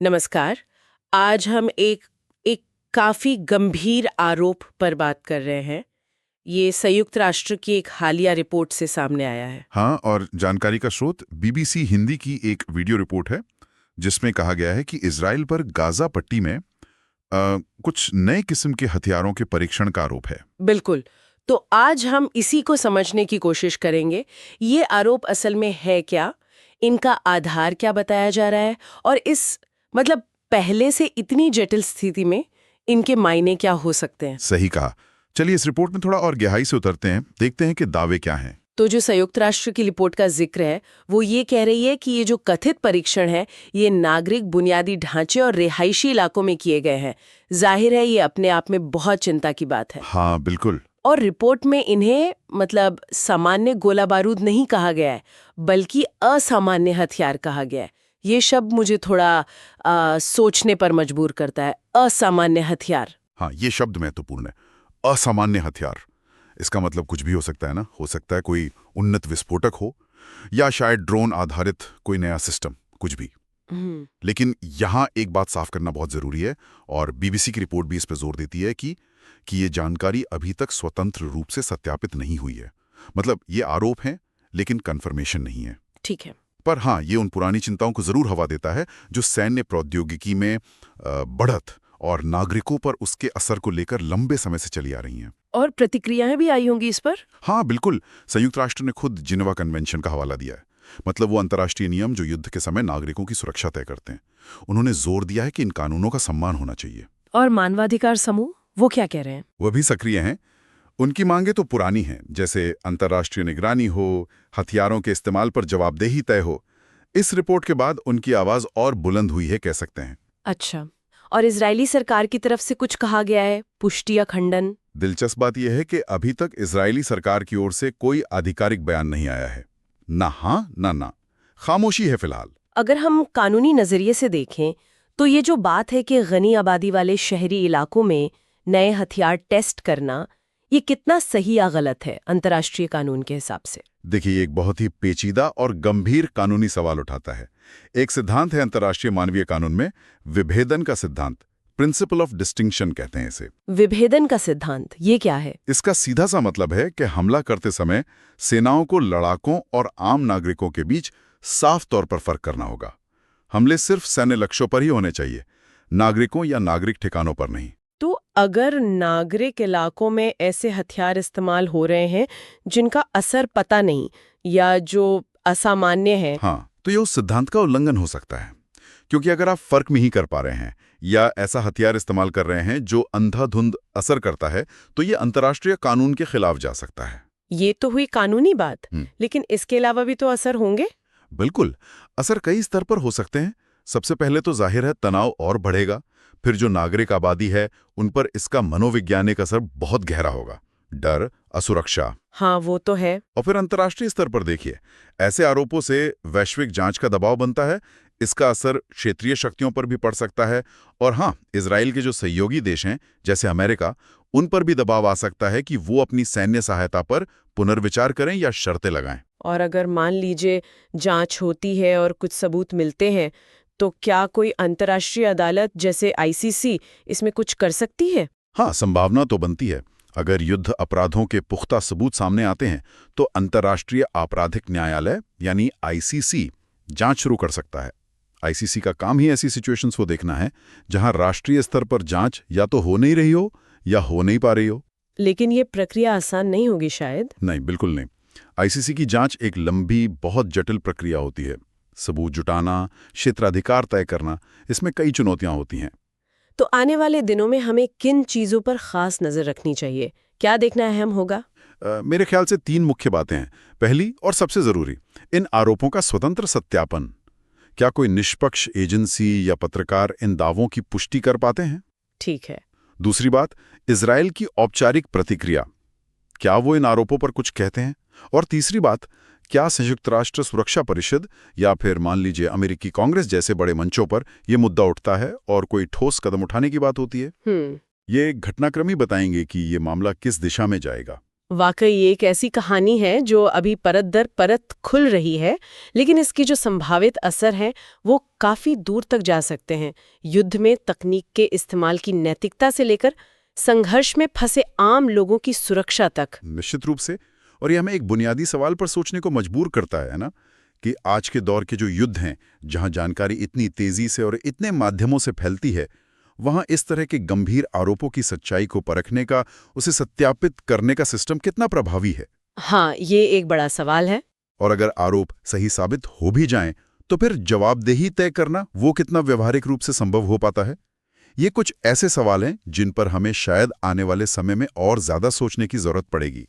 नमस्कार। आज हम एक एक काफी गंभीर आरोप पर बात कर रहे हैं। ये संयुक्त राष्ट्र की एक हालिया रिपोर्ट से सामने आया है। हाँ, और जानकारी का स्रोत बीबीसी हिंदी की एक वीडियो रिपोर्ट है जिसमें कहा गया है कि इजराइल पर गाजा पट्टी में कुछ नए किस्म के हथियारों के परीक्षण का आरोप है। बिल्कुल। तो आज हम इसी को समझने की कोशिश करेंगे। ये आरोप असल में है क्या, इनका आधार क्या बताया जा रहा है, और इस पहले से इतनी जटिल स्थिति में इनके मायने क्या हो सकते हैं। सही कहा। चलिए इस रिपोर्ट में थोड़ा और गहराई से उतरते हैं, देखते हैं कि दावे क्या हैं। तो जो संयुक्त राष्ट्र की रिपोर्ट का जिक्र है वो ये कह रही है कि ये जो कथित परीक्षण है ये नागरिक बुनियादी ढांचे और रिहायशी इलाकों में किए गए हैं। जाहिर है ये अपने आप में बहुत चिंता की बात है। हाँ बिल्कुल। और रिपोर्ट में इन्हें सामान्य गोला बारूद नहीं कहा गया है, बल्कि असामान्य हथियार कहा गया है। ये शब्द मुझे थोड़ा सोचने पर मजबूर करता है। असामान्य हथियार। हाँ, ये शब्द महत्वपूर्ण है। असामान्य हथियार, इसका मतलब कुछ भी हो सकता है ना। हो सकता है कोई उन्नत विस्फोटक हो, या शायद ड्रोन आधारित कोई नया सिस्टम, कुछ भी। लेकिन यहाँ एक बात साफ करना बहुत जरूरी है, और बीबीसी की रिपोर्ट भी इस पर जोर देती है कि ये जानकारी अभी तक स्वतंत्र रूप से सत्यापित नहीं हुई है। मतलब ये आरोप हैं लेकिन कंफर्मेशन नहीं है। ठीक है। पर हाँ, ये उन पुरानी चिंताओं को जरूर हवा देता है जो सैन्य प्रौद्योगिकी में बढ़त और नागरिकों पर उसके असर को लेकर लंबे समय से चली आ रही हैं। और प्रतिक्रियाएं भी आई होंगी इस पर। हाँ बिल्कुल। संयुक्त राष्ट्र ने खुद जिनेवा कन्वेंशन का हवाला दिया है। मतलब वो अंतर्राष्ट्रीय नियम जो युद्ध के समय नागरिकों की सुरक्षा तय करते हैं। उन्होंने जोर दिया है कि इन कानूनों का सम्मान होना चाहिए। और मानवाधिकार समूह वो क्या कह रहे हैं? वह भी सक्रिय हैं। उनकी मांगे तो पुरानी हैं, जैसे अंतर्राष्ट्रीय निगरानी हो, हथियारों के इस्तेमाल पर जवाबदेही तय हो। इस रिपोर्ट के बाद उनकी आवाज और बुलंद हुई है, कह सकते हैं। अच्छा, और इजरायली सरकार की तरफ से कुछ कहा गया है, पुष्टि या खंडन? दिलचस्प बात यह है कि अभी तक इजरायली सरकार की ओर से कोई आधिकारिक बयान नहीं आया है। ना हाँ ना, खामोशी है फिलहाल। अगर हम कानूनी नजरिए से देखें तो ये जो बात है कि गनी आबादी वाले शहरी इलाकों में नए हथियार टेस्ट करना, ये कितना सही या गलत है अंतर्राष्ट्रीय कानून के हिसाब से? देखिए, एक बहुत ही पेचीदा और गंभीर कानूनी सवाल उठाता है। एक सिद्धांत है अंतर्राष्ट्रीय मानवीय कानून में, विभेदन का सिद्धांत, प्रिंसिपल ऑफ डिस्टिंक्शन कहते हैं इसे। विभेदन का सिद्धांत, ये क्या है? इसका सीधा सा मतलब है कि हमला करते समय सेनाओं को लड़ाकों और आम नागरिकों के बीच साफ तौर पर फर्क करना होगा। हमले सिर्फ सैन्य लक्ष्यों पर ही होने चाहिए, नागरिकों या नागरिक ठिकानों पर नहीं। तो अगर नागरिक इलाकों में ऐसे हथियार इस्तेमाल हो रहे हैं जिनका असर पता नहीं या जो असामान्य है, हाँ, तो ये उस सिद्धांत का उल्लंघन हो सकता है। क्योंकि अगर आप फर्क नहीं कर पा रहे हैं या ऐसा हथियार इस्तेमाल कर रहे हैं जो अंधाधुंध असर करता है, तो ये अंतर्राष्ट्रीय कानून के खिलाफ जा सकता है। ये तो हुई कानूनी बात, लेकिन इसके अलावा भी तो असर होंगे। बिल्कुल, असर कई स्तर पर हो सकते हैं। सबसे पहले तो जाहिर है तनाव और बढ़ेगा। फिर जो नागरिक आबादी है उन पर इसका मनोवैज्ञानिक असर बहुत गहरा होगा। डर, असुरक्षा। हाँ, वो तो है। और फिर अंतर्राष्ट्रीय स्तर पर देखिए, ऐसे आरोपों से वैश्विक जांच का दबाव बनता है। इसका असर क्षेत्रीय शक्तियों पर भी पड़ सकता है। और हाँ, इजराइल के जो सहयोगी देश हैं जैसे अमेरिका, उन पर भी दबाव आ सकता है कि वो अपनी सैन्य सहायता पर पुनर्विचार करें या शर्तें लगाएं। और अगर मान लीजिए जांच होती है और कुछ सबूत मिलते हैं, तो क्या कोई अंतर्राष्ट्रीय अदालत जैसे आईसीसी इसमें कुछ कर सकती है? हाँ, संभावना तो बनती है। अगर युद्ध अपराधों के पुख्ता सबूत सामने आते हैं तो अंतर्राष्ट्रीय आपराधिक न्यायालय यानी आईसीसी जांच शुरू कर सकता है। आईसीसी का काम ही ऐसी सिचुएशंस को देखना है जहां राष्ट्रीय स्तर पर जांच या तो हो नहीं रही हो या हो नहीं पा रही हो। लेकिन ये प्रक्रिया आसान नहीं होगी शायद। नहीं, बिल्कुल नहीं। आईसीसी की जांच एक लंबी, बहुत जटिल प्रक्रिया होती है। सबूत जुटाना, क्षेत्राधिकार तय करना, इसमें कई चुनौतियां होती हैं। तो आने वाले दिनों में हमें किन चीजों पर खास नजर रखनी चाहिए? क्या देखना अहम होगा? मेरे ख्याल से 3 मुख्य बातें हैं। पहली और सबसे जरूरी, इन आरोपों का स्वतंत्र सत्यापन। क्या कोई निष्पक्ष एजेंसी या पत्रकार इन दावों की पुष्टि कर पाते हैं? ठीक है। दूसरी बात, इजराइल की औपचारिक प्रतिक्रिया, क्या वो इन आरोपों पर कुछ कहते हैं? और तीसरी बात, क्या संयुक्त राष्ट्र सुरक्षा परिषद या फिर मान लीजिए अमेरिकी कांग्रेस जैसे बड़े मंचों पर यह मुद्दा उठता है और कोई ठोस कदम उठाने की बात होती है? ये घटनाक्रम ही बताएंगे कि ये मामला किस दिशा में जाएगा। वाकई ये एक ऐसी कहानी है जो अभी परत दर परत खुल रही है, लेकिन इसकी जो संभावित असर हैं वो काफी दूर तक जा सकते हैं। युद्ध में तकनीक के इस्तेमाल की नैतिकता से लेकर संघर्ष में फंसे आम लोगों की सुरक्षा तक। निश्चित रूप से। और ये हमें एक बुनियादी सवाल पर सोचने को मजबूर करता है ना, कि आज के दौर के जो युद्ध हैं, जहां जानकारी इतनी तेजी से और इतने माध्यमों से फैलती है, वहां इस तरह के गंभीर आरोपों की सच्चाई को परखने का, उसे सत्यापित करने का सिस्टम कितना प्रभावी है। हाँ, ये एक बड़ा सवाल है। और अगर आरोप सही साबित हो भी जाएं, तो फिर जवाबदेही तय करना वो कितना व्यवहारिक रूप से संभव हो पाता है। ये कुछ ऐसे सवाल हैं जिन पर हमें शायद आने वाले समय में और ज्यादा सोचने की जरूरत पड़ेगी।